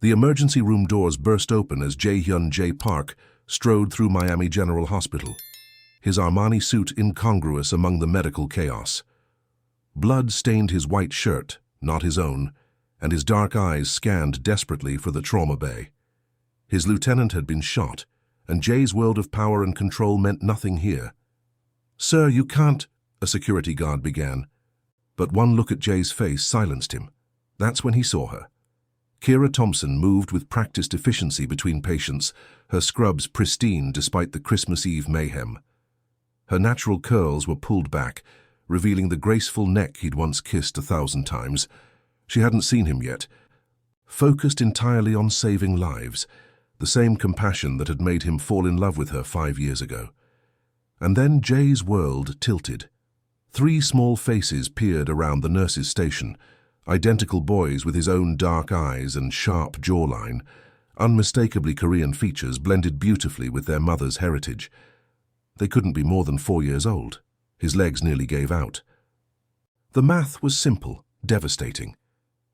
The emergency room doors burst open as Jae-hyun J. Park strode through Miami General Hospital, his Armani suit incongruous among the medical chaos. Blood stained his white shirt, not his own, and his dark eyes scanned desperately for the trauma bay. His lieutenant had been shot, and Jay's world of power and control meant nothing here. "Sir, you can't," a security guard began. But one look at Jay's face silenced him. That's when he saw her. Kira Thompson moved with practiced efficiency between patients, her scrubs pristine despite the Christmas Eve mayhem. Her natural curls were pulled back, revealing the graceful neck he'd once kissed 1,000 times. She hadn't seen him yet. Focused entirely on saving lives, the same compassion that had made him fall in love with her 5 years ago. And then Jay's world tilted. 3 small faces peered around the nurse's station, identical boys with his own dark eyes and sharp jawline, unmistakably Korean features blended beautifully with their mother's heritage. They couldn't be more than 4 years old. His legs nearly gave out. The math was simple, devastating.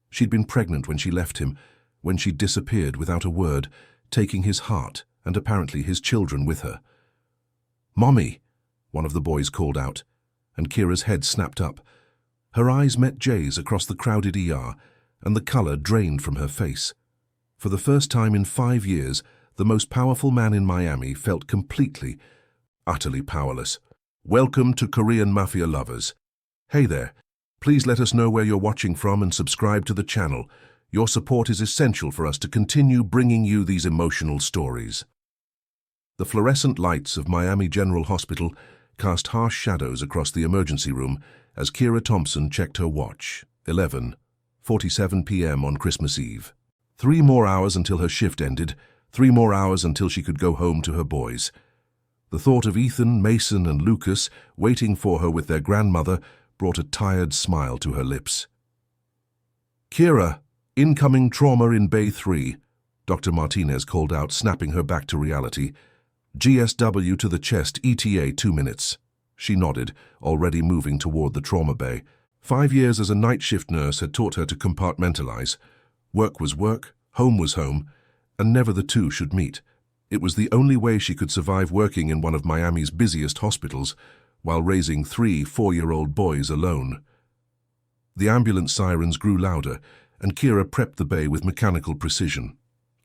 She'd been pregnant when she left him, when she disappeared without a word, taking his heart and apparently his children with her. "Mommy," one of the boys called out, and Kira's head snapped up. Her eyes met Jay's across the crowded ER, and the color drained from her face. For the first time in 5 years, the most powerful man in Miami felt completely, utterly powerless. "Welcome to Korean Mafia lovers. Hey there, please let us know where you're watching from and subscribe to the channel. Your support is essential for us to continue bringing you these emotional stories." The fluorescent lights of Miami General Hospital cast harsh shadows across the emergency room as Kira Thompson checked her watch. 11:47 p.m. on Christmas Eve. 3 more hours until her shift ended, 3 more hours until she could go home to her boys. The thought of Ethan, Mason, and Lucas waiting for her with their grandmother brought a tired smile to her lips. "Kira, incoming trauma in Bay 3, Dr. Martinez called out, snapping her back to reality. "GSW to the chest, ETA 2 minutes. She nodded, already moving toward the trauma bay. 5 years as a night shift nurse had taught her to compartmentalize. Work was work, home was home, and never the two should meet. It was the only way she could survive working in one of Miami's busiest hospitals while raising 3 4-year-old boys alone. The ambulance sirens grew louder, and Kira prepped the bay with mechanical precision.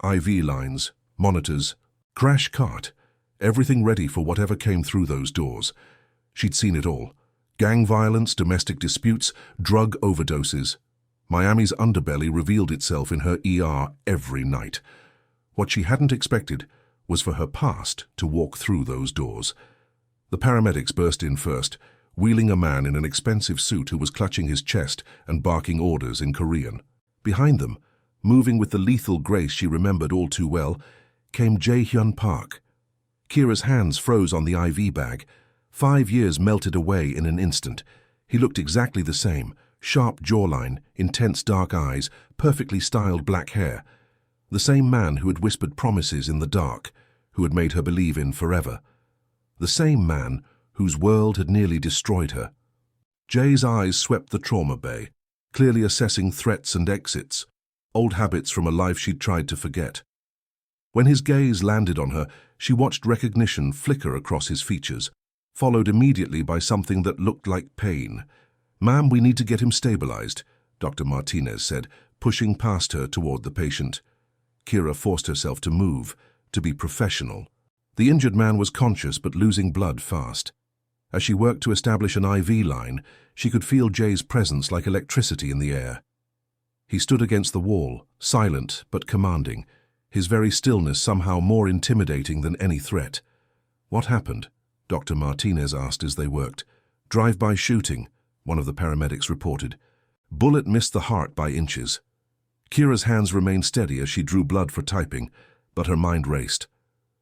IV lines, monitors, crash cart, everything ready for whatever came through those doors. She'd seen it all. Gang violence, domestic disputes, drug overdoses. Miami's underbelly revealed itself in her ER every night. What she hadn't expected was for her past to walk through those doors. The paramedics burst in first, wheeling a man in an expensive suit who was clutching his chest and barking orders in Korean. Behind them, moving with the lethal grace she remembered all too well, came Jae-hyun Park. Kira's hands froze on the IV bag. 5 years melted away in an instant. He looked exactly the same, sharp jawline, intense dark eyes, perfectly styled black hair. The same man who had whispered promises in the dark, who had made her believe in forever. The same man whose world had nearly destroyed her. Jay's eyes swept the trauma bay, clearly assessing threats and exits, old habits from a life she'd tried to forget. When his gaze landed on her, she watched recognition flicker across his features, followed immediately by something that looked like pain. "Ma'am, we need to get him stabilized," Dr. Martinez said, pushing past her toward the patient. Kira forced herself to move, to be professional. The injured man was conscious but losing blood fast. As she worked to establish an IV line, she could feel Jay's presence like electricity in the air. He stood against the wall, silent but commanding, his very stillness somehow more intimidating than any threat. "What happened?" Dr. Martinez asked as they worked. "Drive-by shooting," one of the paramedics reported. "Bullet missed the heart by inches." Kira's hands remained steady as she drew blood for typing, but her mind raced.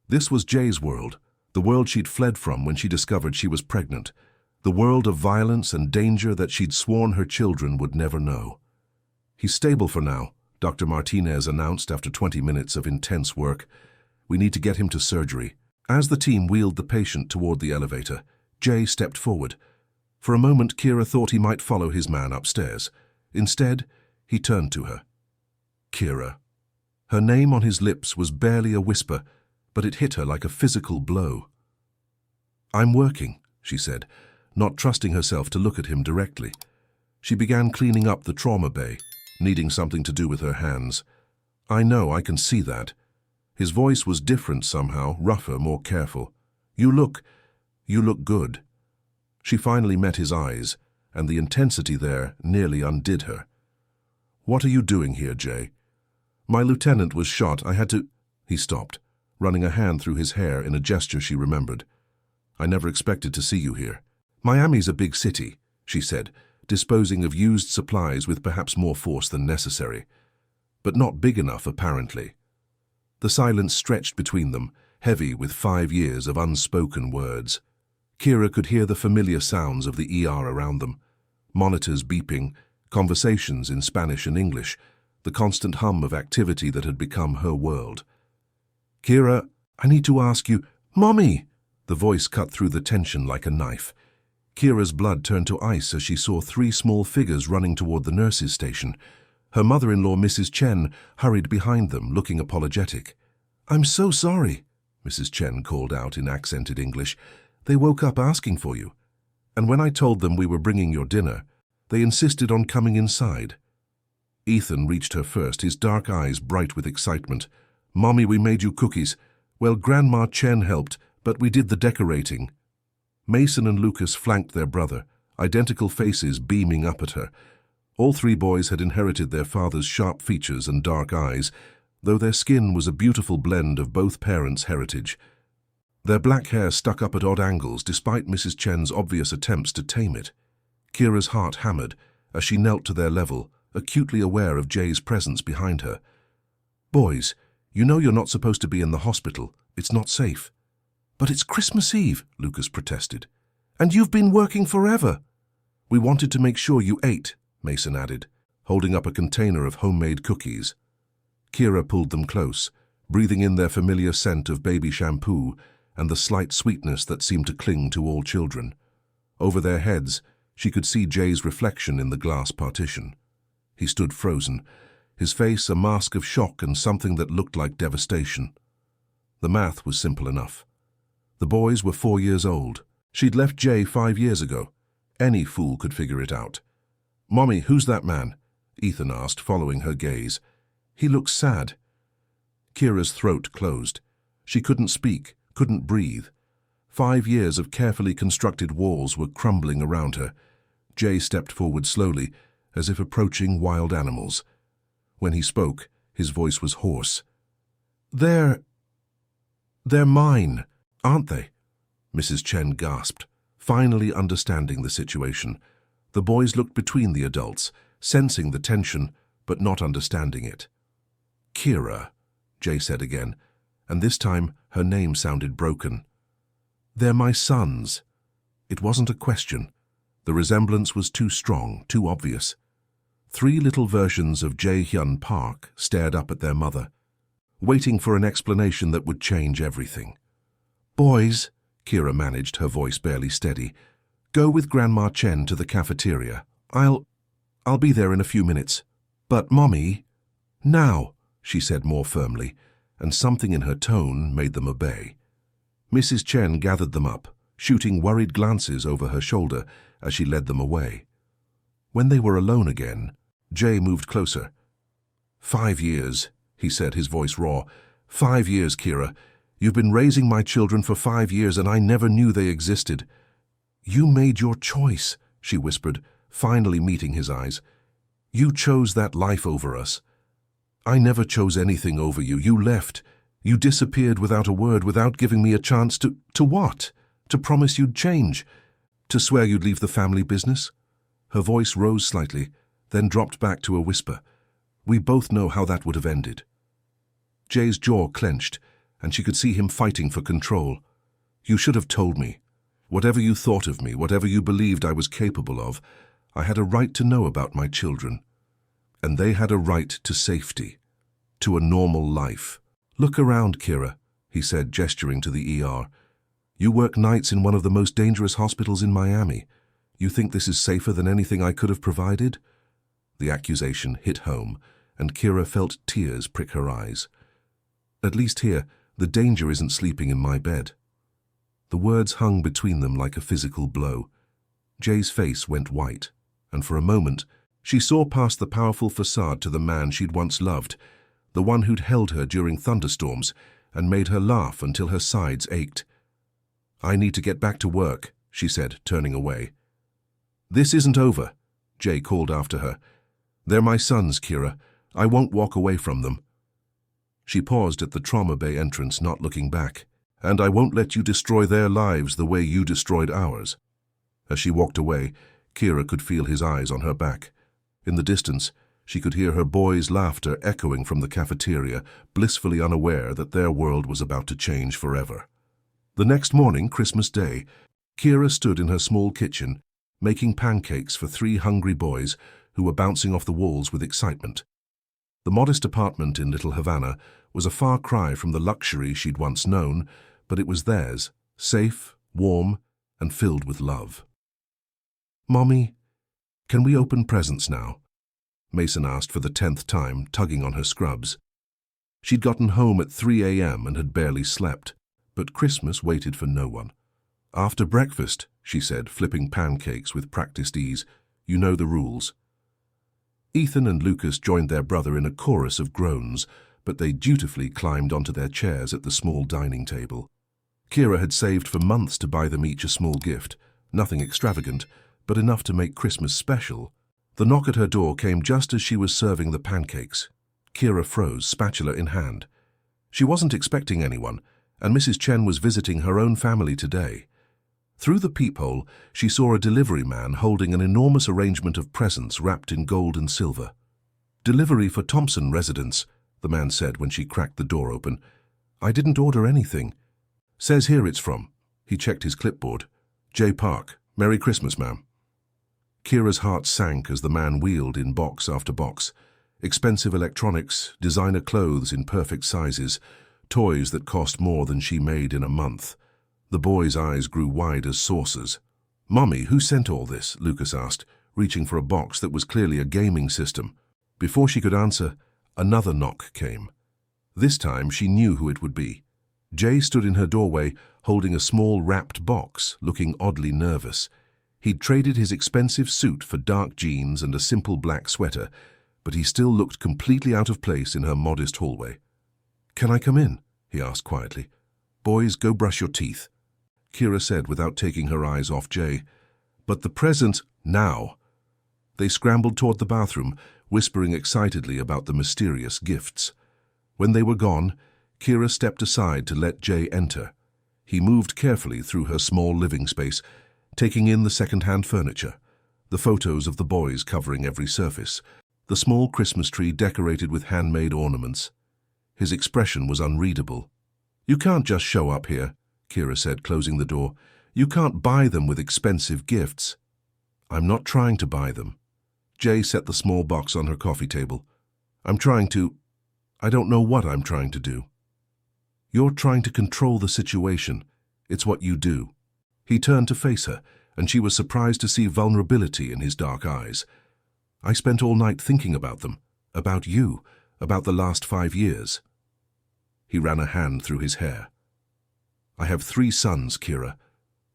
This was Jay's world, the world she'd fled from when she discovered she was pregnant, the world of violence and danger that she'd sworn her children would never know. "He's stable for now," Dr. Martinez announced after 20 minutes of intense work. "We need to get him to surgery." As the team wheeled the patient toward the elevator, Jay stepped forward. For a moment, Kira thought he might follow his man upstairs. Instead, he turned to her. "Kira." Her name on his lips was barely a whisper, but it hit her like a physical blow. "I'm working," she said, not trusting herself to look at him directly. She began cleaning up the trauma bay, needing something to do with her hands. "I know, I can see that." His voice was different somehow, rougher, more careful. You look good." She finally met his eyes, and the intensity there nearly undid her. "What are you doing here, Jay?" "My lieutenant was shot. I had to—" He stopped, running a hand through his hair in a gesture she remembered. "I never expected to see you here." "Miami's a big city," she said, disposing of used supplies with perhaps more force than necessary. But not big enough, apparently. The silence stretched between them, heavy with 5 years of unspoken words. Kira could hear the familiar sounds of the ER around them. Monitors beeping, conversations in Spanish and English, the constant hum of activity that had become her world. "Kira, I need to ask you—" "Mommy!" The voice cut through the tension like a knife. Kira's blood turned to ice as she saw 3 small figures running toward the nurse's station. Her mother-in-law, Mrs. Chen, hurried behind them, looking apologetic. "I'm so sorry," Mrs. Chen called out in accented English. "They woke up asking for you. And when I told them we were bringing your dinner, they insisted on coming inside." Ethan reached her first, his dark eyes bright with excitement. "Mommy, we made you cookies. Well, Grandma Chen helped, but we did the decorating." Mason and Lucas flanked their brother, identical faces beaming up at her. All 3 boys had inherited their father's sharp features and dark eyes, though their skin was a beautiful blend of both parents' heritage. Their black hair stuck up at odd angles despite Mrs. Chen's obvious attempts to tame it. Kira's heart hammered as she knelt to their level, acutely aware of Jay's presence behind her. "Boys, you know you're not supposed to be in the hospital. It's not safe." "But it's Christmas Eve," Lucas protested. "And you've been working forever." "We wanted to make sure you ate," Mason added, holding up a container of homemade cookies. Kira pulled them close, breathing in their familiar scent of baby shampoo and the slight sweetness that seemed to cling to all children. Over their heads, she could see Jay's reflection in the glass partition. He stood frozen, his face a mask of shock and something that looked like devastation. The math was simple enough. The boys were 4 years old. She'd left Jay 5 years ago. Any fool could figure it out. "Mommy, who's that man?" Ethan asked, following her gaze. "He looks sad." Kira's throat closed. She couldn't speak, couldn't breathe. 5 years of carefully constructed walls were crumbling around her. Jay stepped forward slowly, as if approaching wild animals. When he spoke, his voice was hoarse. They're mine, aren't they?" Mrs. Chen gasped, finally understanding the situation. The boys looked between the adults, sensing the tension, but not understanding it. "Kira," Jay said again, and this time her name sounded broken. "They're my sons." It wasn't a question. The resemblance was too strong, too obvious. 3 little versions of Jae-hyun Park stared up at their mother, waiting for an explanation that would change everything. "Boys," Kira managed, her voice barely steady, "go with Grandma Chen to the cafeteria. I'll be there in a few minutes." "But, Mommy—" "Now," she said more firmly, and something in her tone made them obey. Mrs. Chen gathered them up, shooting worried glances over her shoulder as she led them away. When they were alone again, Jay moved closer. 5 years, he said, his voice raw. 5 years, Kira. You've been raising my children for 5 years and I never knew they existed. You made your choice, she whispered, finally meeting his eyes. You chose that life over us. I never chose anything over you. You left. You disappeared without a word, without giving me a chance to what? To promise you'd change? To swear you'd leave the family business? Her voice rose slightly, then dropped back to a whisper. We both know how that would have ended. Jay's jaw clenched, and she could see him fighting for control. You should have told me. Whatever you thought of me, whatever you believed I was capable of, I had a right to know about my children. And they had a right to safety, to a normal life. Look around, Kira, he said, gesturing to the ER. You work nights in one of the most dangerous hospitals in Miami. You think this is safer than anything I could have provided? The accusation hit home, and Kira felt tears prick her eyes. At least here, the danger isn't sleeping in my bed. The words hung between them like a physical blow. Jay's face went white, and for a moment, she saw past the powerful facade to the man she'd once loved, the one who'd held her during thunderstorms and made her laugh until her sides ached. "I need to get back to work," she said, turning away. "This isn't over," Jay called after her. "They're my sons, Kira. I won't walk away from them." She paused at the trauma bay entrance, not looking back. "And I won't let you destroy their lives the way you destroyed ours." As she walked away, Kira could feel his eyes on her back. In the distance, she could hear her boys' laughter echoing from the cafeteria, blissfully unaware that their world was about to change forever. The next morning, Christmas Day, Kira stood in her small kitchen, making pancakes for 3 hungry boys who were bouncing off the walls with excitement. The modest apartment in Little Havana was a far cry from the luxury she'd once known, but it was theirs, safe, warm, and filled with love. "Mommy, can we open presents now?" Mason asked for the 10th time, tugging on her scrubs. She'd gotten home at 3 a.m. and had barely slept, but Christmas waited for no one. "After breakfast," she said, flipping pancakes with practiced ease. "You know the rules." Ethan and Lucas joined their brother in a chorus of groans, but they dutifully climbed onto their chairs at the small dining table. Kira had saved for months to buy them each a small gift, nothing extravagant, but enough to make Christmas special. The knock at her door came just as she was serving the pancakes. Kira froze, spatula in hand. She wasn't expecting anyone, and Mrs. Chen was visiting her own family today. Through the peephole, she saw a delivery man holding an enormous arrangement of presents wrapped in gold and silver. "Delivery for Thompson residence," the man said when she cracked the door open. "I didn't order anything." "Says here it's from." He checked his clipboard. "J. Park. Merry Christmas, ma'am." Kira's heart sank as the man wheeled in box after box. Expensive electronics, designer clothes in perfect sizes, toys that cost more than she made in a month. The boy's eyes grew wide as saucers. "Mommy, who sent all this?" Lucas asked, reaching for a box that was clearly a gaming system. Before she could answer, another knock came. This time she knew who it would be. Jay stood in her doorway, holding a small wrapped box, looking oddly nervous. He'd traded his expensive suit for dark jeans and a simple black sweater, but he still looked completely out of place in her modest hallway. "Can I come in?" he asked quietly. "Boys, go brush your teeth," Kira said without taking her eyes off Jay. "But the present, now." They scrambled toward the bathroom, whispering excitedly about the mysterious gifts. When they were gone, Kira stepped aside to let Jay enter. He moved carefully through her small living space, taking in the second-hand furniture, the photos of the boys covering every surface, the small Christmas tree decorated with handmade ornaments. His expression was unreadable. "You can't just show up here," Kira said, closing the door. "You can't buy them with expensive gifts." "I'm not trying to buy them." Jay set the small box on her coffee table. I don't know what I'm trying to do." "You're trying to control the situation. It's what you do." He turned to face her, and she was surprised to see vulnerability in his dark eyes. "I spent all night thinking about them, about you, about the last 5 years." He ran a hand through his hair. "I have 3 sons, Kira.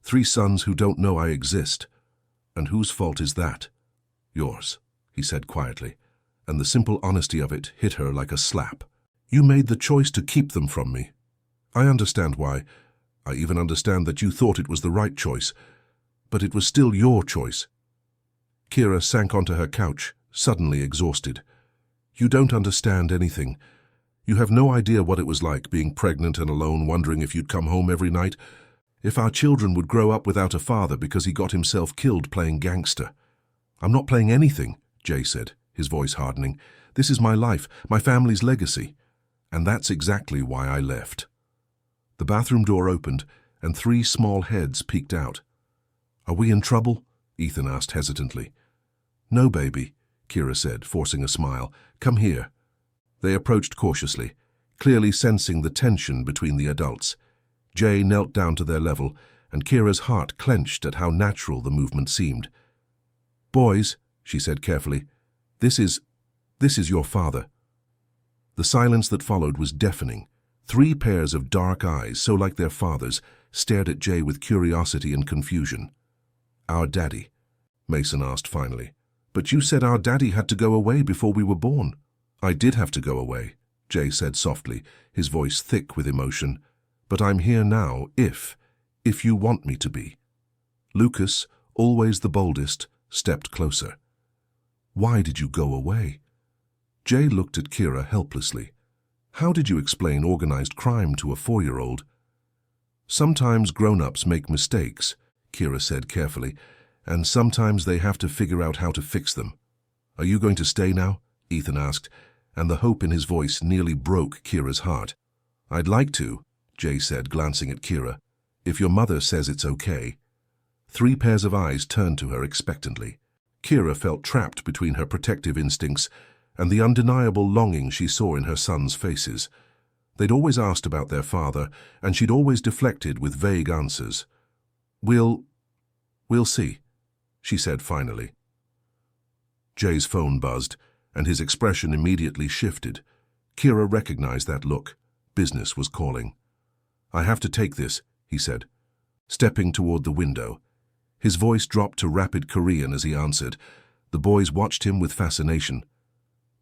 3 sons who don't know I exist. And whose fault is that?" "Yours," he said quietly, and the simple honesty of it hit her like a slap. "You made the choice to keep them from me. I understand why. I even understand that you thought it was the right choice. But it was still your choice." Kira sank onto her couch, suddenly exhausted. "You don't understand anything. You have no idea what it was like being pregnant and alone, wondering if you'd come home every night. If our children would grow up without a father because he got himself killed playing gangster." "I'm not playing anything," Jay said, his voice hardening. "This is my life, my family's legacy. And that's exactly why I left." The bathroom door opened, and 3 small heads peeked out. "Are we in trouble?" Ethan asked hesitantly. "No, baby," Kira said, forcing a smile. "Come here." They approached cautiously, clearly sensing the tension between the adults. Jay knelt down to their level, and Kira's heart clenched at how natural the movement seemed. "Boys," she said carefully, this is your father." The silence that followed was deafening. 3 pairs of dark eyes, so like their father's, stared at Jay with curiosity and confusion. "Our daddy?" Mason asked finally. "But you said our daddy had to go away before we were born." "I did have to go away," Jay said softly, his voice thick with emotion. "But I'm here now if you want me to be." Lucas, always the boldest, stepped closer. "Why did you go away?" Jay looked at Kira helplessly. "How did you explain organized crime to a 4-year-old? "Sometimes grown-ups make mistakes," Kira said carefully, "and sometimes they have to figure out how to fix them." "Are you going to stay now?" Ethan asked, and the hope in his voice nearly broke Kira's heart. "I'd like to," Jay said, glancing at Kira, "if your mother says it's okay." 3 pairs of eyes turned to her expectantly. Kira felt trapped between her protective instincts and the undeniable longing she saw in her sons' faces. They'd always asked about their father, and she'd always deflected with vague answers. We'll see," she said finally. Jay's phone buzzed, and his expression immediately shifted. Kira recognized that look. Business was calling. "I have to take this," he said, stepping toward the window. His voice dropped to rapid Korean as he answered. The boys watched him with fascination.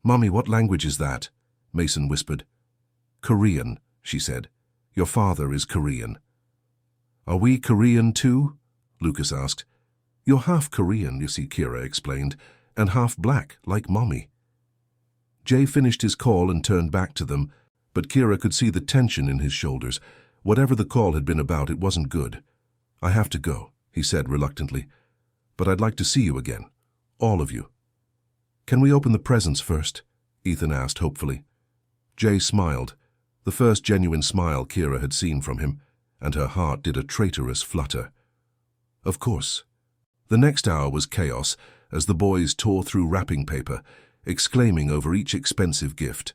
"Mommy, what language is that?" Mason whispered. "Korean," she said. "Your father is Korean." "Are we Korean too?" Lucas asked. "You're half Korean," you see, Kira explained, "and half black, like Mommy." Jay finished his call and turned back to them, but Kira could see the tension in his shoulders. Whatever the call had been about, it wasn't good. "I have to go," he said reluctantly, "but I'd like to see you again, all of you." "Can we open the presents first?" Ethan asked hopefully. Jay smiled, the first genuine smile Kira had seen from him, and her heart did a traitorous flutter. "Of course." The next hour was chaos as the boys tore through wrapping paper, exclaiming over each expensive gift.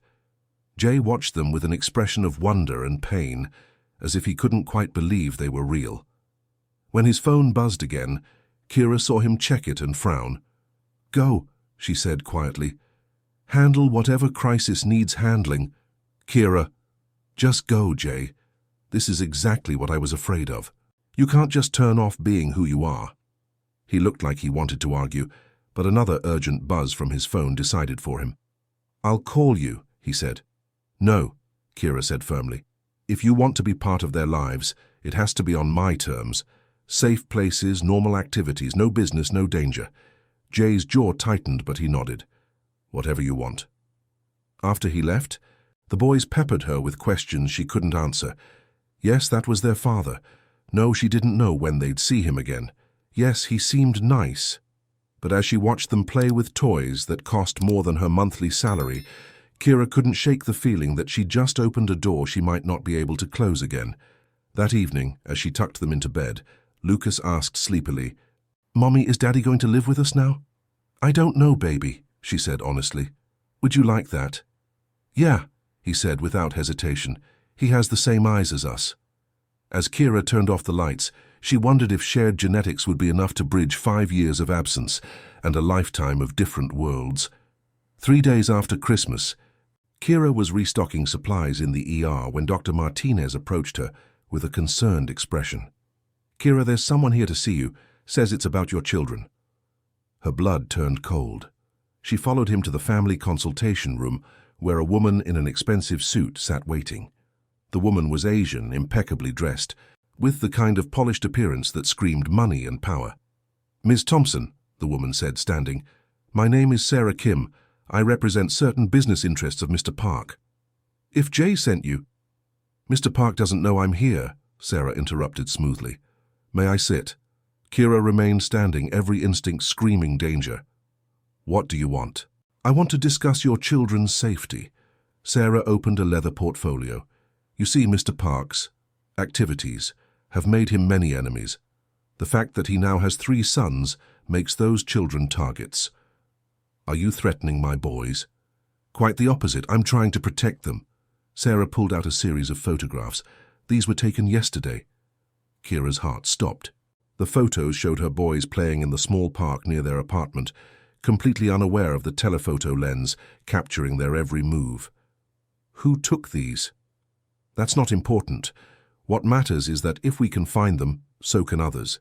Jay watched them with an expression of wonder and pain, as if he couldn't quite believe they were real. When his phone buzzed again, Kira saw him check it and frown. "Go," she said quietly. "Handle whatever crisis needs handling." "Kira." "Just go, Jay. This is exactly what I was afraid of. You can't just turn off being who you are." He looked like he wanted to argue, but another urgent buzz from his phone decided for him. "I'll call you," he said. "No," Kira said firmly. "If you want to be part of their lives, it has to be on my terms. Safe places, normal activities, no business, no danger." Jay's jaw tightened, but he nodded. "Whatever you want." After he left, the boys peppered her with questions she couldn't answer. Yes, that was their father. No, she didn't know when they'd see him again. Yes, he seemed nice. But as she watched them play with toys that cost more than her monthly salary, Kira couldn't shake the feeling that she'd just opened a door she might not be able to close again. That evening, as she tucked them into bed, Lucas asked sleepily, "Mommy, is Daddy going to live with us now?" "I don't know, baby," she said honestly. "Would you like that?" "Yeah," he said without hesitation. "He has the same eyes as us." As Kira turned off the lights, she wondered if shared genetics would be enough to bridge 5 years of absence and a lifetime of different worlds. 3 days after Christmas, Kira was restocking supplies in the ER when Dr. Martinez approached her with a concerned expression. "Kira, there's someone here to see you. Says it's about your children." Her blood turned cold. She followed him to the family consultation room, where a woman in an expensive suit sat waiting. The woman was Asian, impeccably dressed, with the kind of polished appearance that screamed money and power. "Ms. Thompson," the woman said, standing, "my name is Sarah Kim. I represent certain business interests of Mr. Park." "If Jay sent you—" "Mr. Park doesn't know I'm here," Sarah interrupted smoothly. "May I sit?" Kira remained standing, every instinct screaming danger. "What do you want?" "I want to discuss your children's safety." Sarah opened a leather portfolio. "You see, Mr. Park's activities have made him many enemies. The fact that he now has 3 sons makes those children targets." "Are you threatening my boys?" "Quite the opposite. I'm trying to protect them." Sarah pulled out a series of photographs. "These were taken yesterday." Kira's heart stopped. The photos showed her boys playing in the small park near their apartment, completely unaware of the telephoto lens capturing their every move. Who took these? That's not important. What matters is that if we can find them, so can others.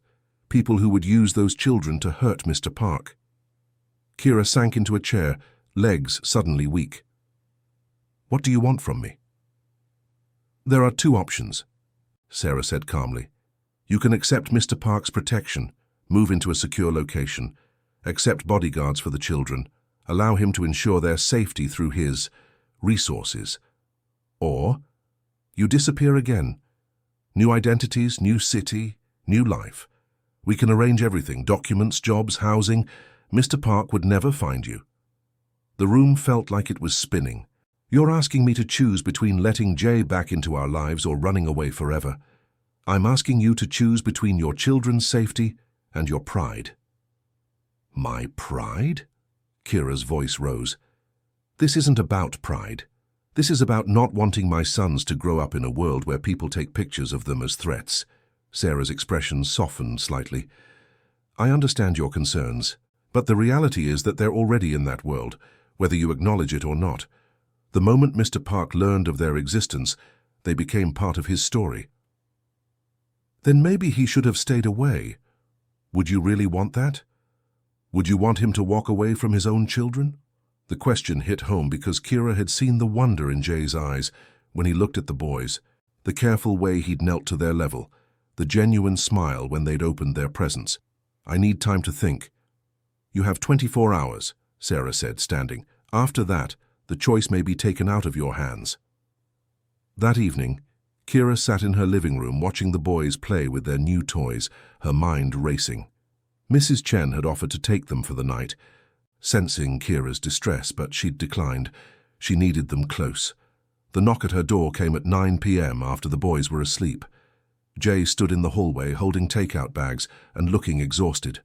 People who would use those children to hurt Mr. Park. Kira sank into a chair, legs suddenly weak. What do you want from me? There are two options, Sarah said calmly. You can accept Mr. Park's protection, move into a secure location, accept bodyguards for the children, allow him to ensure their safety through his resources. Or you disappear again. New identities, new city, new life. We can arrange everything, documents, jobs, housing. Mr. Park would never find you. The room felt like it was spinning. You're asking me to choose between letting Jay back into our lives or running away forever. I'm asking you to choose between your children's safety and your pride. My pride? Kira's voice rose. This isn't about pride. This is about not wanting my sons to grow up in a world where people take pictures of them as threats. Sarah's expression softened slightly. I understand your concerns, but the reality is that they're already in that world, whether you acknowledge it or not. The moment Mr. Park learned of their existence, they became part of his story. Then maybe he should have stayed away. Would you really want that? Would you want him to walk away from his own children? The question hit home because Kira had seen the wonder in Jay's eyes when he looked at the boys, the careful way he'd knelt to their level, the genuine smile when they'd opened their presents. I need time to think. You have 24 hours, Sarah said, standing. After that, the choice may be taken out of your hands. That evening, Kira sat in her living room watching the boys play with their new toys, her mind racing. Mrs. Chen had offered to take them for the night, sensing Kira's distress, but she'd declined. She needed them close. The knock at her door came at 9 p.m. after the boys were asleep. Jay stood in the hallway holding takeout bags and looking exhausted.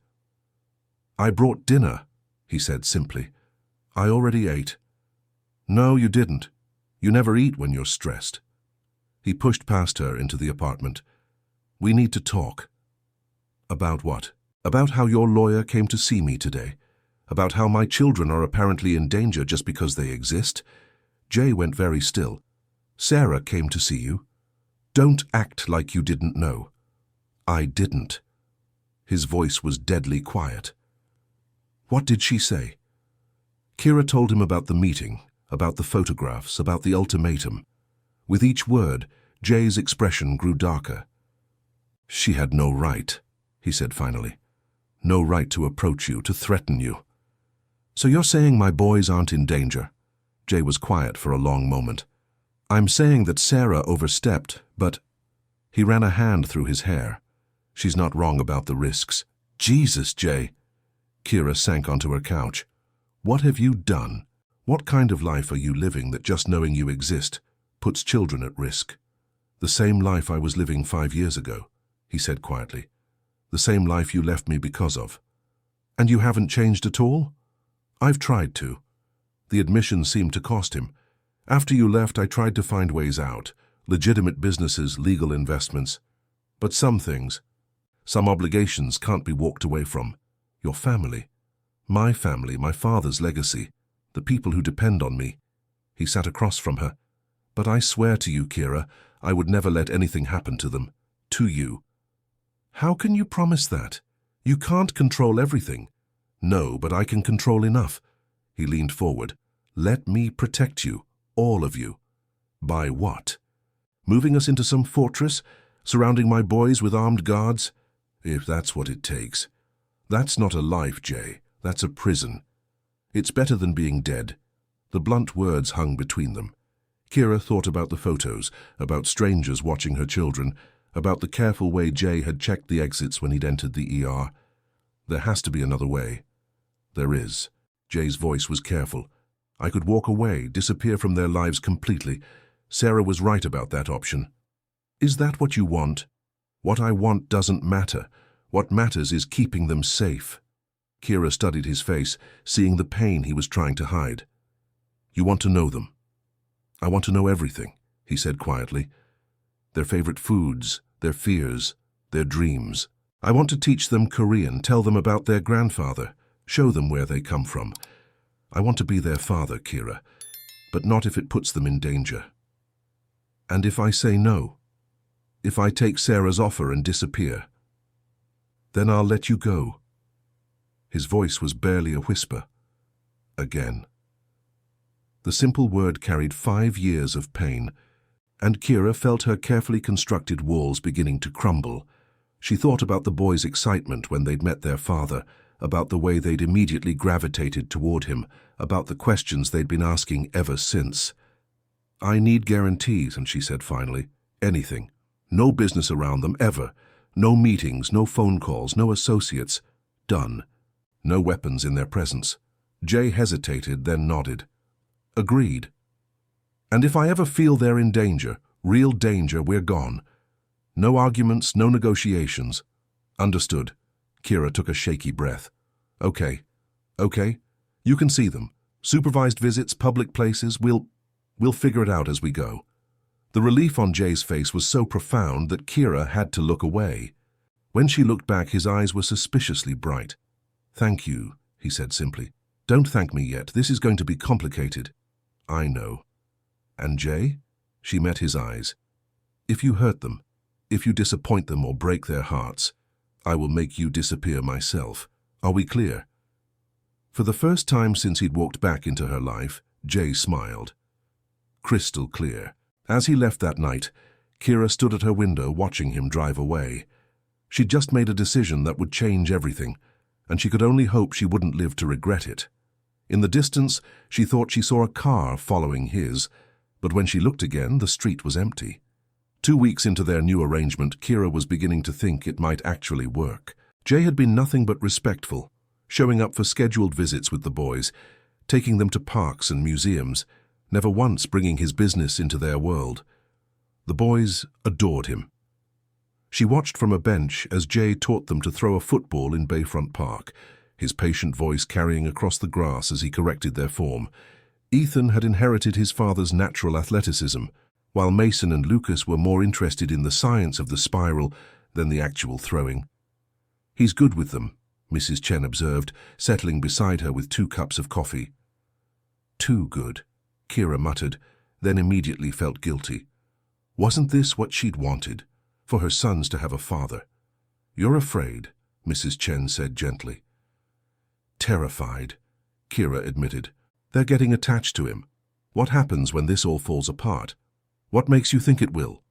I brought dinner, he said simply. I already ate. No, you didn't. You never eat when you're stressed. He pushed past her into the apartment. We need to talk. About what? About how your lawyer came to see me today. About how my children are apparently in danger just because they exist. Jay went very still. Sarah came to see you. Don't act like you didn't know. I didn't. His voice was deadly quiet. What did she say? Kira told him about the meeting, about the photographs, about the ultimatum. With each word, Jay's expression grew darker. She had no right, he said finally. No right to approach you, to threaten you. So you're saying my boys aren't in danger? Jay was quiet for a long moment. I'm saying that Sarah overstepped, but... He ran a hand through his hair. She's not wrong about the risks. Jesus, Jay. Kira sank onto her couch. What have you done? What kind of life are you living that just knowing you exist puts children at risk? The same life I was living 5 years ago, he said quietly. The same life you left me because of. And you haven't changed at all? I've tried to. The admission seemed to cost him. After you left, I tried to find ways out. Legitimate businesses, legal investments. But some things, some obligations can't be walked away from. Your family, my father's legacy, the people who depend on me. He sat across from her. But I swear to you, Kira, I would never let anything happen to them. To you. How can you promise that? You can't control everything. No, but I can control enough. He leaned forward. Let me protect you, all of you. By what? Moving us into some fortress, surrounding my boys with armed guards? If that's what it takes. That's not a life, Jay. That's a prison. It's better than being dead. The blunt words hung between them. Kira thought about the photos, about strangers watching her children, about the careful way Jay had checked the exits when he'd entered the ER. There has to be another way. There is. Jay's voice was careful. I could walk away, disappear from their lives completely. Sarah was right about that option. Is that what you want? What I want doesn't matter. What matters is keeping them safe. Kira studied his face, seeing the pain he was trying to hide. You want to know them. I want to know everything, he said quietly. Their favorite foods, their fears, their dreams. I want to teach them Korean, tell them about their grandfather, show them where they come from. I want to be their father, Kira. but not if it puts them in danger. And if I say no, if I take Sarah's offer and disappear, then I'll let you go." His voice was barely a whisper. Again. The simple word carried 5 years of pain, and Kira felt her carefully constructed walls beginning to crumble. She thought about the boys' excitement when they'd met their father, about the way they'd immediately gravitated toward him, about the questions they'd been asking ever since. "I need guarantees," and she said finally. "Anything. No business around them, ever. No meetings, no phone calls, no associates. Done. No weapons in their presence." Jay hesitated, then nodded. "Agreed. And if I ever feel they're in danger, real danger, we're gone. No arguments, no negotiations." "Understood." Kira took a shaky breath. Okay. You can see them. Supervised visits, public places, we'll figure it out as we go." The relief on Jay's face was so profound that Kira had to look away. When she looked back, his eyes were suspiciously bright. "Thank you," he said simply. "Don't thank me yet. This is going to be complicated." "I know." "And Jay?" She met his eyes. "If you hurt them, if you disappoint them or break their hearts, I will make you disappear myself. Are we clear?" For the first time since he'd walked back into her life, Jay smiled. Crystal clear. As he left that night, Kira stood at her window watching him drive away. She'd just made a decision that would change everything, and she could only hope she wouldn't live to regret it. In the distance, she thought she saw a car following his, but when she looked again, the street was empty. 2 weeks into their new arrangement, Kira was beginning to think it might actually work. Jay had been nothing but respectful, showing up for scheduled visits with the boys, taking them to parks and museums, never once bringing his business into their world. The boys adored him. She watched from a bench as Jay taught them to throw a football in Bayfront Park, his patient voice carrying across the grass as he corrected their form. Ethan had inherited his father's natural athleticism, while Mason and Lucas were more interested in the science of the spiral than the actual throwing. "He's good with them," Mrs. Chen observed, settling beside her with 2 cups of coffee. "Too good," Kira muttered, then immediately felt guilty. Wasn't this what she'd wanted? For her sons to have a father? "You're afraid," Mrs. Chen said gently. "Terrified," Kira admitted. "They're getting attached to him. What happens when this all falls apart? What makes you think it will?"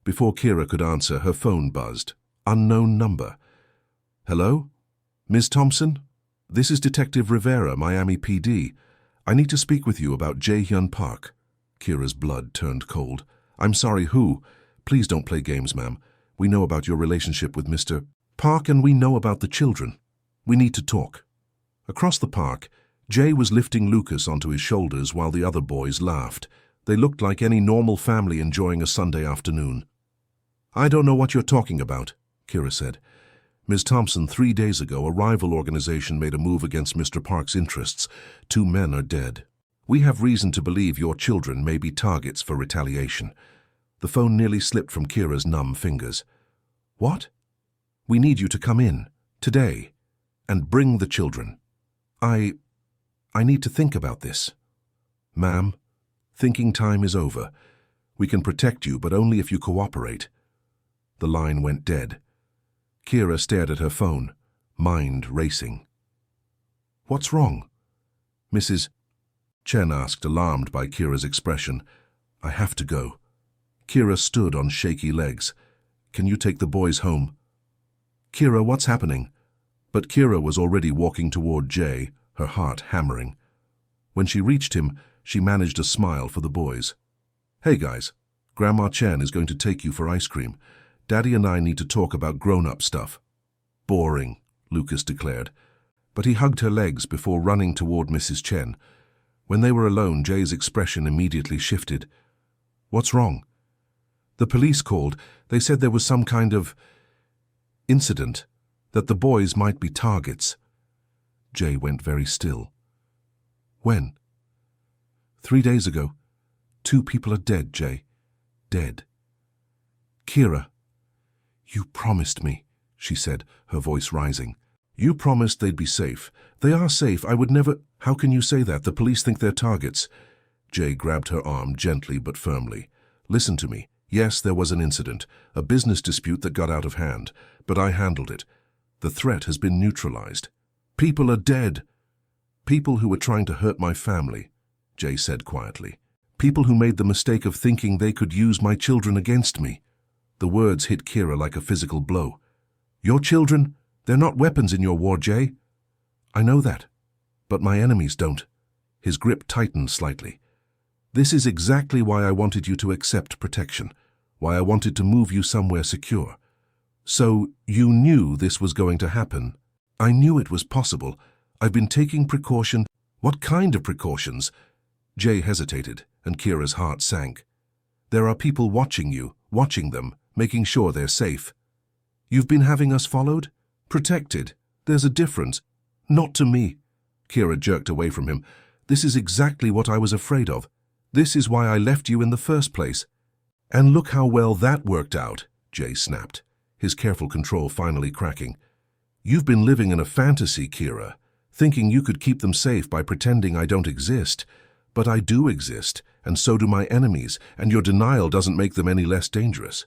Before Kira could answer, her phone buzzed. Unknown number. "Hello? Ms. Thompson? This is Detective Rivera, Miami PD. I need to speak with you about Jae-hyun Park." Kira's blood turned cold. "I'm sorry, who? Please don't play games, ma'am. We know about your relationship with Mr. Park and we know about the children. We need to talk." Across the park, Jay was lifting Lucas onto his shoulders while the other boys laughed. They looked like any normal family enjoying a Sunday afternoon. "I don't know what you're talking about," Kira said. "Ms. Thompson, 3 days ago, a rival organization made a move against Mr. Park's interests. 2 men are dead. We have reason to believe your children may be targets for retaliation." The phone nearly slipped from Kira's numb fingers. "What?" "We need you to come in, today, and bring the children. I need to think about this." "Ma'am, thinking time is over. We can protect you, but only if you cooperate." The line went dead. Kira stared at her phone, mind racing. "What's wrong?" Mrs. Chen asked, alarmed by Kira's expression. "I have to go." Kira stood on shaky legs. "Can you take the boys home?" "Kira, what's happening?" But Kira was already walking toward Jay, her heart hammering. When she reached him, she managed a smile for the boys. "Hey guys, Grandma Chen is going to take you for ice cream. Daddy and I need to talk about grown-up stuff." "Boring," Lucas declared. But he hugged her legs before running toward Mrs. Chen. When they were alone, Jay's expression immediately shifted. "What's wrong?" "The police called. They said there was some kind of incident, that the boys might be targets." Jay went very still. "When?" 3 days ago. 2 people are dead, Jay. Dead." "Kira." "You promised me," she said, her voice rising. "You promised they'd be safe. They are safe. I would never—" "How can you say that? The police think they're targets." Jay grabbed her arm gently but firmly. Listen to me. Yes, there was an incident, a business dispute that got out of hand, but I handled it. The threat has been neutralized. People are dead. People who were trying to hurt my family, Jay said quietly. People who made the mistake of thinking they could use my children against me. The words hit Kira like a physical blow. Your children? They're not weapons in your war, Jay. I know that, but my enemies don't. His grip tightened slightly. This is exactly why I wanted you to accept protection, why I wanted to move you somewhere secure. So you knew this was going to happen. I knew it was possible. I've been taking precaution. What kind of precautions? Jay hesitated, and Kira's heart sank. There are people watching you, watching them, making sure they're safe. You've been having us followed? Protected. There's a difference. Not to me. Kira jerked away from him. This is exactly what I was afraid of. This is why I left you in the first place. And look how well that worked out, Jay snapped, his careful control finally cracking. You've been living in a fantasy, Kira, thinking you could keep them safe by pretending I don't exist. But I do exist, and so do my enemies, and your denial doesn't make them any less dangerous.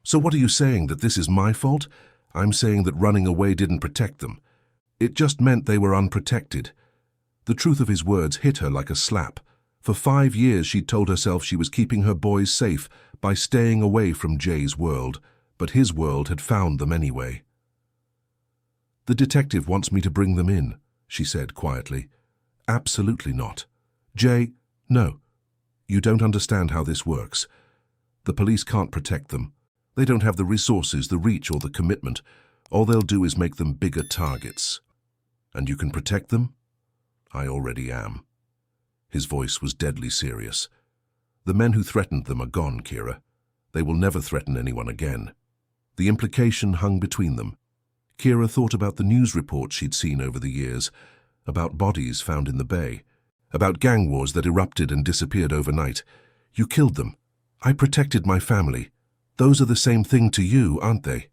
So what are you saying, that this is my fault? I'm saying that running away didn't protect them. It just meant they were unprotected. The truth of his words hit her like a slap. For 5 years she'd told herself she was keeping her boys safe by staying away from Jay's world, but his world had found them anyway. The detective wants me to bring them in, she said quietly. Absolutely not. Jay, no. You don't understand how this works. The police can't protect them. They don't have the resources, the reach, or the commitment. All they'll do is make them bigger targets. And you can protect them? I already am. His voice was deadly serious. The men who threatened them are gone, Kira. They will never threaten anyone again. The implication hung between them. Kira thought about the news reports she'd seen over the years, about bodies found in the bay, about gang wars that erupted and disappeared overnight. You killed them. I protected my family. Those are the same thing to you, aren't they?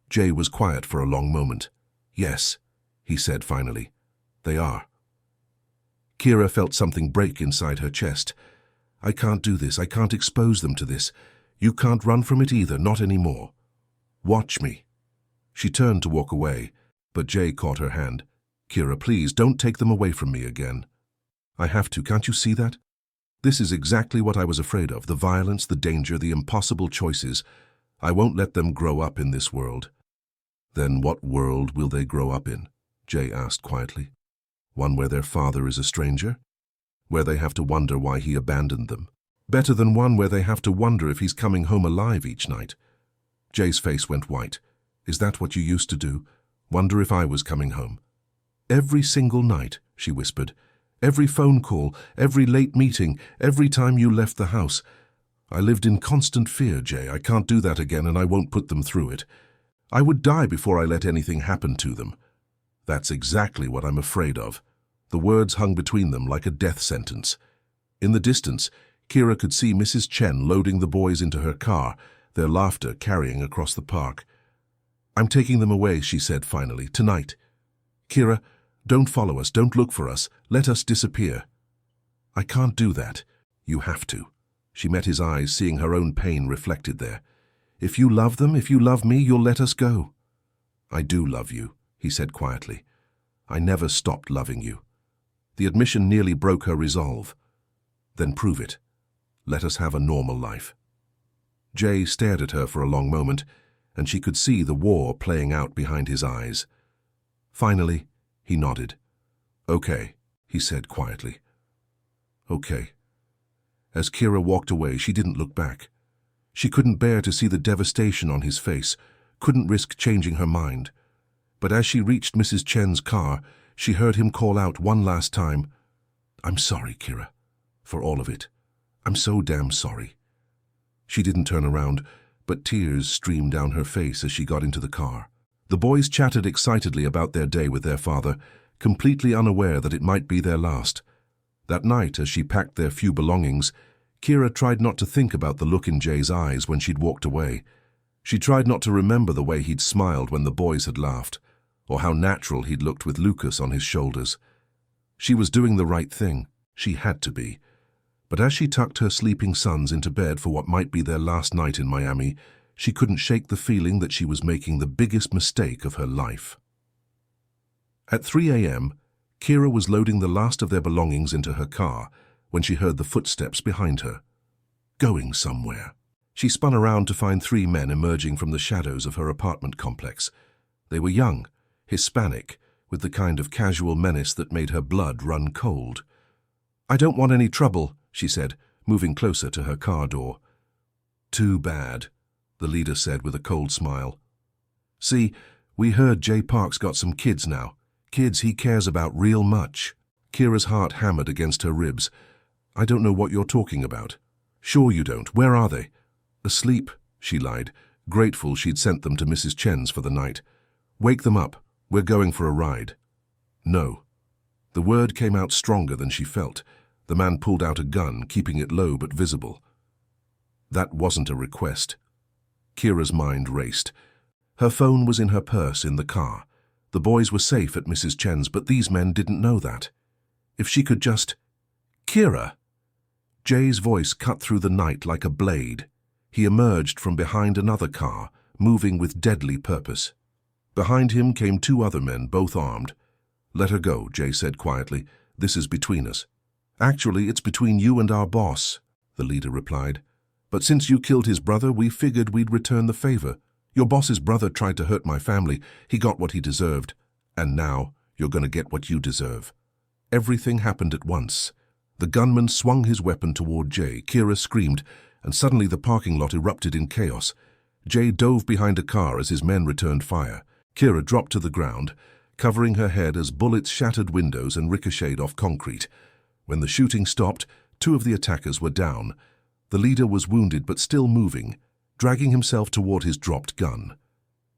Jay was quiet for a long moment. Yes, he said finally. They are. Kira felt something break inside her chest. I can't do this. I can't expose them to this. You can't run from it either, not anymore. Watch me. She turned to walk away, but Jay caught her hand. Kira, please, don't take them away from me again. I have to, can't you see that? This is exactly what I was afraid of, the violence, the danger, the impossible choices. I won't let them grow up in this world. Then what world will they grow up in? Jay asked quietly. One where their father is a stranger? Where they have to wonder why he abandoned them? Better than one where they have to wonder if he's coming home alive each night. Jay's face went white. Is that what you used to do? Wonder if I was coming home? Every single night, she whispered. Every phone call, every late meeting, every time you left the house. I lived in constant fear, Jay. I can't do that again, and I won't put them through it. I would die before I let anything happen to them. That's exactly what I'm afraid of. The words hung between them like a death sentence. In the distance, Kira could see Mrs. Chen loading the boys into her car, their laughter carrying across the park. I'm taking them away, she said finally, tonight. Kira, don't follow us, don't look for us, let us disappear. I can't do that. You have to. She met his eyes, seeing her own pain reflected there. If you love them, if you love me, you'll let us go. I do love you, he said quietly. I never stopped loving you. The admission nearly broke her resolve. Then prove it. Let us have a normal life. Jay stared at her for a long moment, and she could see the war playing out behind his eyes. Finally, he nodded. Okay, he said quietly. Okay. As Kira walked away, she didn't look back. She couldn't bear to see the devastation on his face, couldn't risk changing her mind. But as she reached Mrs. Chen's car, she heard him call out one last time, I'm sorry, Kira, for all of it. I'm so damn sorry. She didn't turn around, but tears streamed down her face as she got into the car. The boys chattered excitedly about their day with their father, completely unaware that it might be their last. That night, as she packed their few belongings, Kira tried not to think about the look in Jay's eyes when she'd walked away. She tried not to remember the way he'd smiled when the boys had laughed, or how natural he'd looked with Lucas on his shoulders. She was doing the right thing. She had to be. But as she tucked her sleeping sons into bed for what might be their last night in Miami, she couldn't shake the feeling that she was making the biggest mistake of her life. At 3 a.m., Kira was loading the last of their belongings into her car when she heard the footsteps behind her. Going somewhere. She spun around to find 3 men emerging from the shadows of her apartment complex. They were young, Hispanic, with the kind of casual menace that made her blood run cold. "I don't want any trouble," she said, moving closer to her car door. "Too bad," the leader said with a cold smile. "See, we heard Jay Park's got some kids now. Kids he cares about real much." Kira's heart hammered against her ribs. "I don't know what you're talking about." "Sure you don't. Where are they?" "Asleep," she lied, grateful she'd sent them to Mrs. Chen's for the night. "Wake them up. We're going for a ride." "No." The word came out stronger than she felt. The man pulled out a gun, keeping it low but visible. That wasn't a request. Kira's mind raced. Her phone was in her purse in the car. The boys were safe at Mrs. Chen's, but these men didn't know that. If she could just... "Kira!" Jay's voice cut through the night like a blade. He emerged from behind another car, moving with deadly purpose. Behind him came 2 other men, both armed. "Let her go," Jay said quietly. "This is between us." "Actually, it's between you and our boss," the leader replied. "But since you killed his brother, we figured we'd return the favor. Your boss's brother tried to hurt my family. He got what he deserved. And now you're going to get what you deserve." Everything happened at once. The gunman swung his weapon toward Jay. Kira screamed, and suddenly the parking lot erupted in chaos. Jay dove behind a car as his men returned fire. Kira dropped to the ground, covering her head as bullets shattered windows and ricocheted off concrete. When the shooting stopped, 2 of the attackers were down. The leader was wounded but still moving, dragging himself toward his dropped gun.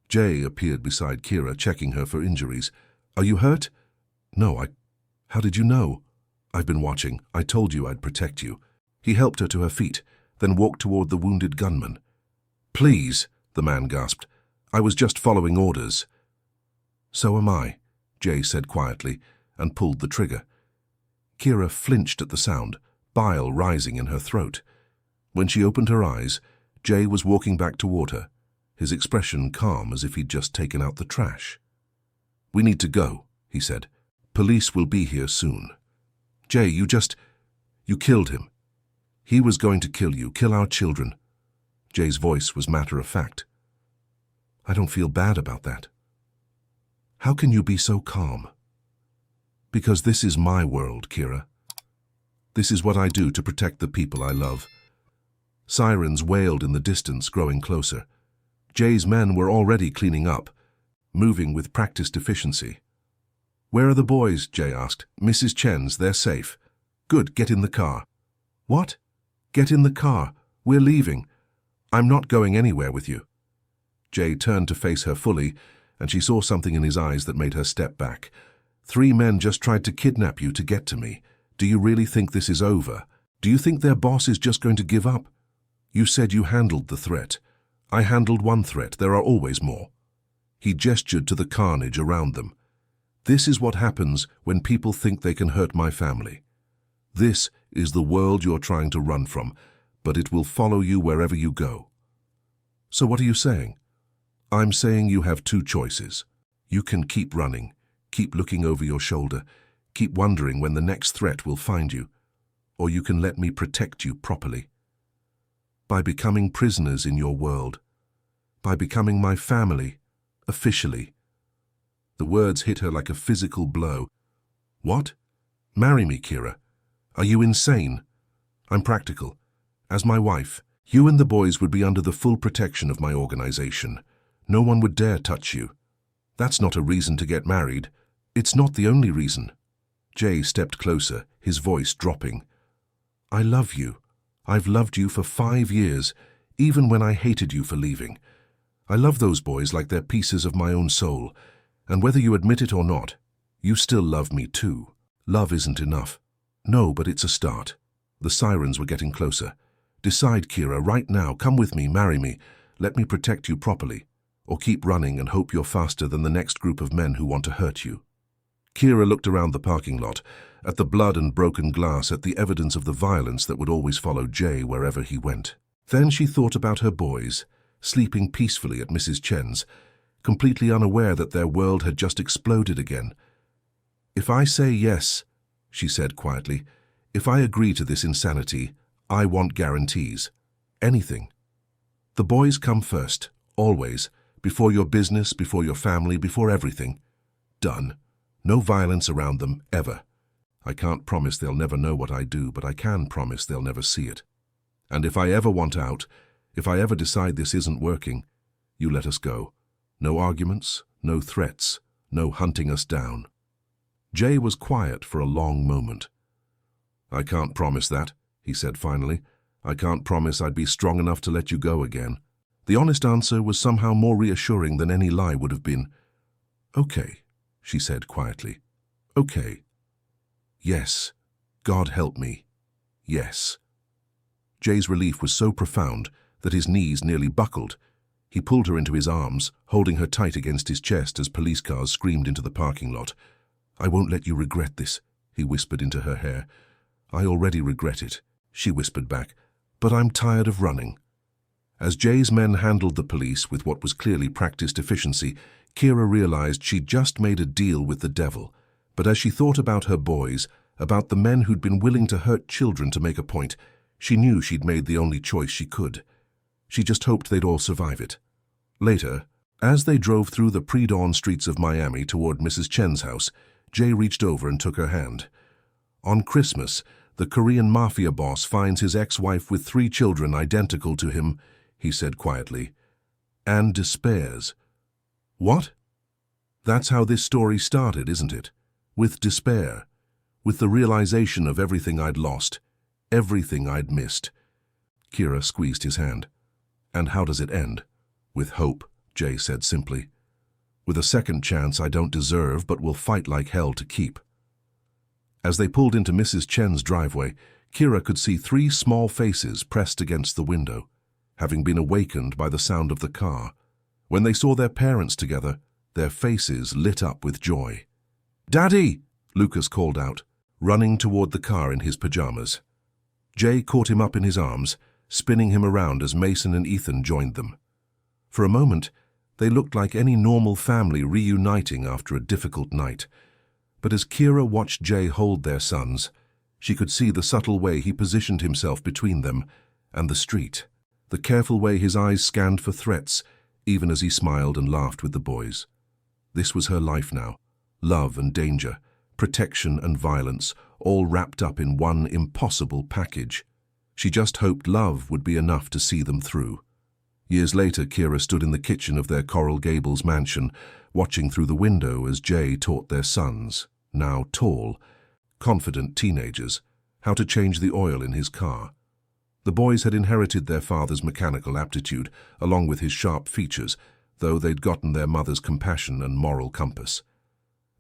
Jay appeared beside Kira, checking her for injuries. "Are you hurt?" "No, How did you know?" "I've been watching. I told you I'd protect you." He helped her to her feet, then walked toward the wounded gunman. "Please," the man gasped. "I was just following orders." "So am I," Jay said quietly, and pulled the trigger. Kira flinched at the sound, bile rising in her throat. When she opened her eyes, Jay was walking back toward her, his expression calm as if he'd just taken out the trash. "We need to go," he said. "Police will be here soon." "Jay, you killed him. He was going to kill you, kill our children." Jay's voice was matter-of-fact. "I don't feel bad about that." "How can you be so calm?" "Because this is my world, Kira. This is what I do to protect the people I love." Sirens wailed in the distance, growing closer. Jay's men were already cleaning up, moving with practiced efficiency. "Where are the boys?" Jay asked. "Mrs. Chen's, they're safe." "Good, get in the car." "What?" "Get in the car. We're leaving." "I'm not going anywhere with you." Jay turned to face her fully, and she saw something in his eyes that made her step back. "3 men just tried to kidnap you to get to me. Do you really think this is over? Do you think their boss is just going to give up? You said you handled the threat. I handled one threat. There are always more." He gestured to the carnage around them. "This is what happens when people think they can hurt my family. This is the world you're trying to run from, but it will follow you wherever you go." "So what are you saying?" "I'm saying you have 2 choices. You can keep running, keep looking over your shoulder, keep wondering when the next threat will find you, or you can let me protect you properly. By becoming prisoners in your world. By becoming my family, officially." The words hit her like a physical blow. "What?" "Marry me, Kira. Are you insane?" "I'm practical. As my wife, you and the boys would be under the full protection of my organization. No one would dare touch you. That's not a reason to get married. It's not the only reason." Jay stepped closer, his voice dropping. "I love you. I've loved you for 5 years, even when I hated you for leaving. I love those boys like they're pieces of my own soul, and whether you admit it or not, you still love me too. Love isn't enough." "No, but it's a start." The sirens were getting closer. "Decide, Kira, right now. Come with me, marry me. Let me protect you properly. Or keep running and hope you're faster than the next group of men who want to hurt you." Kira looked around the parking lot. at the blood and broken glass, at the evidence of the violence that would always follow Jay wherever he went. Then she thought about her boys, sleeping peacefully at Mrs. Chen's, completely unaware that their world had just exploded again. "If I say yes," she said quietly, "if I agree to this insanity, I want guarantees. Anything. The boys come first, always, before your business, before your family, before everything. Done. No violence around them, ever. I can't promise they'll never know what I do, but I can promise they'll never see it. And if I ever want out, if I ever decide this isn't working, you let us go. No arguments, no threats, no hunting us down." Jay was quiet for a long moment. "I can't promise that," he said finally. "I can't promise I'd be strong enough to let you go again." The honest answer was somehow more reassuring than any lie would have been. "Okay," she said quietly. "Okay. Yes. God help me. Yes." Jay's relief was so profound that his knees nearly buckled. He pulled her into his arms, holding her tight against his chest as police cars screamed into the parking lot. "I won't let you regret this," he whispered into her hair. "I already regret it," she whispered back, "but I'm tired of running." As Jay's men handled the police with what was clearly practiced efficiency, Kira realized she'd just made a deal with the devil. But as she thought about her boys, about the men who'd been willing to hurt children to make a point, she knew she'd made the only choice she could. She just hoped they'd all survive it. Later, as they drove through the pre-dawn streets of Miami toward Mrs. Chen's house, Jay reached over and took her hand. On Christmas, the Korean Mafia boss finds his ex-wife with 3 children identical to him, he said quietly, and despairs. What? That's how this story started, isn't it? With despair, with the realization of everything I'd lost, everything I'd missed. Kira squeezed his hand. And how does it end? With hope, Jay said simply. With a second chance I don't deserve but will fight like hell to keep. As they pulled into Mrs. Chen's driveway, Kira could see 3 small faces pressed against the window, having been awakened by the sound of the car. When they saw their parents together, their faces lit up with joy. "Daddy!" Lucas called out, running toward the car in his pajamas. Jay caught him up in his arms, spinning him around as Mason and Ethan joined them. For a moment, they looked like any normal family reuniting after a difficult night. But as Kira watched Jay hold their sons, she could see the subtle way he positioned himself between them and the street, the careful way his eyes scanned for threats, even as he smiled and laughed with the boys. This was her life now, love and danger, protection and violence, all wrapped up in one impossible package. She just hoped love would be enough to see them through. Years later, Kira stood in the kitchen of their Coral Gables mansion, watching through the window as Jay taught their sons, now tall, confident teenagers, how to change the oil in his car. The boys had inherited their father's mechanical aptitude, along with his sharp features, though they'd gotten their mother's compassion and moral compass.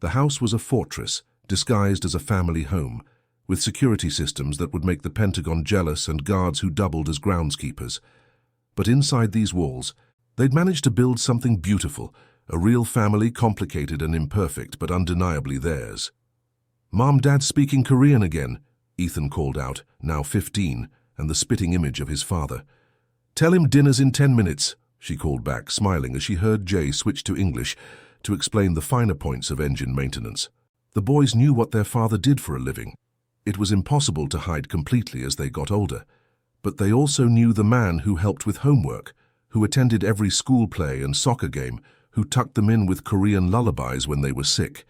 The house was a fortress, disguised as a family home, with security systems that would make the Pentagon jealous and guards who doubled as groundskeepers. But inside these walls, they'd managed to build something beautiful, a real family, complicated and imperfect, but undeniably theirs. "Mom, Dad's speaking Korean again," Ethan called out, now 15, and the spitting image of his father. "Tell him dinner's in 10 minutes, she called back, smiling as she heard Jay switch to English to explain the finer points of engine maintenance. The boys knew what their father did for a living. It was impossible to hide completely as they got older. But they also knew the man who helped with homework, who attended every school play and soccer game, who tucked them in with Korean lullabies when they were sick.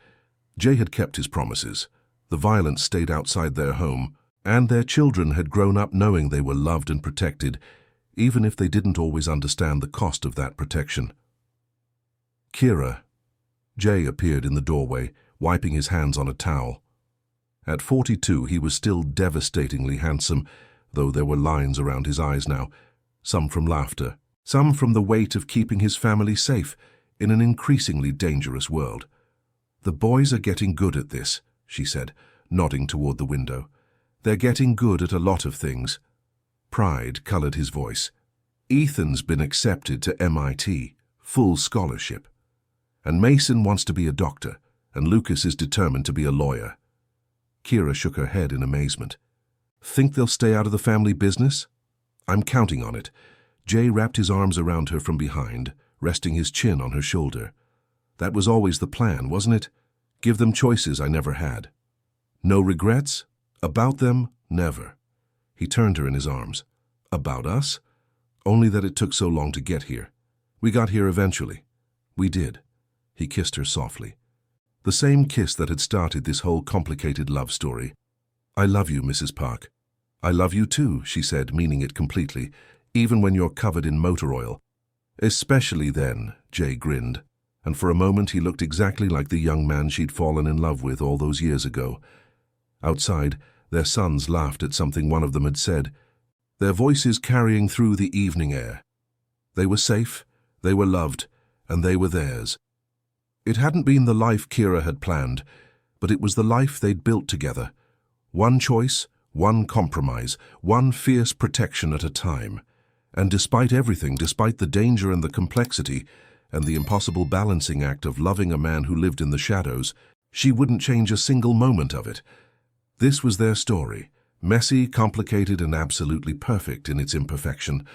Jay had kept his promises. The violence stayed outside their home, and their children had grown up knowing they were loved and protected, even if they didn't always understand the cost of that protection. "Kira." Jay appeared in the doorway, wiping his hands on a towel. At 42, he was still devastatingly handsome, though there were lines around his eyes now, some from laughter, some from the weight of keeping his family safe in an increasingly dangerous world. "The boys are getting good at this," she said, nodding toward the window. "They're getting good at a lot of things." Pride colored his voice. "Ethan's been accepted to MIT, full scholarship. And Mason wants to be a doctor, and Lucas is determined to be a lawyer." Kira shook her head in amazement. Think they'll stay out of the family business? I'm counting on it. Jay wrapped his arms around her from behind, resting his chin on her shoulder. That was always the plan, wasn't it? Give them choices I never had. No regrets? About them? Never. He turned her in his arms. About us? Only that it took so long to get here. We got here eventually. We did. He kissed her softly. The same kiss that had started this whole complicated love story. I love you, Mrs. Park. I love you too, she said, meaning it completely, even when you're covered in motor oil. Especially then, Jay grinned, and for a moment he looked exactly like the young man she'd fallen in love with all those years ago. Outside, their sons laughed at something one of them had said, their voices carrying through the evening air. They were safe, they were loved, and they were theirs. It hadn't been the life Kira had planned, but it was the life they'd built together. One choice, one compromise, one fierce protection at a time. And despite everything, despite the danger and the complexity, and the impossible balancing act of loving a man who lived in the shadows, she wouldn't change a single moment of it. This was their story, messy, complicated, and absolutely perfect in its imperfection,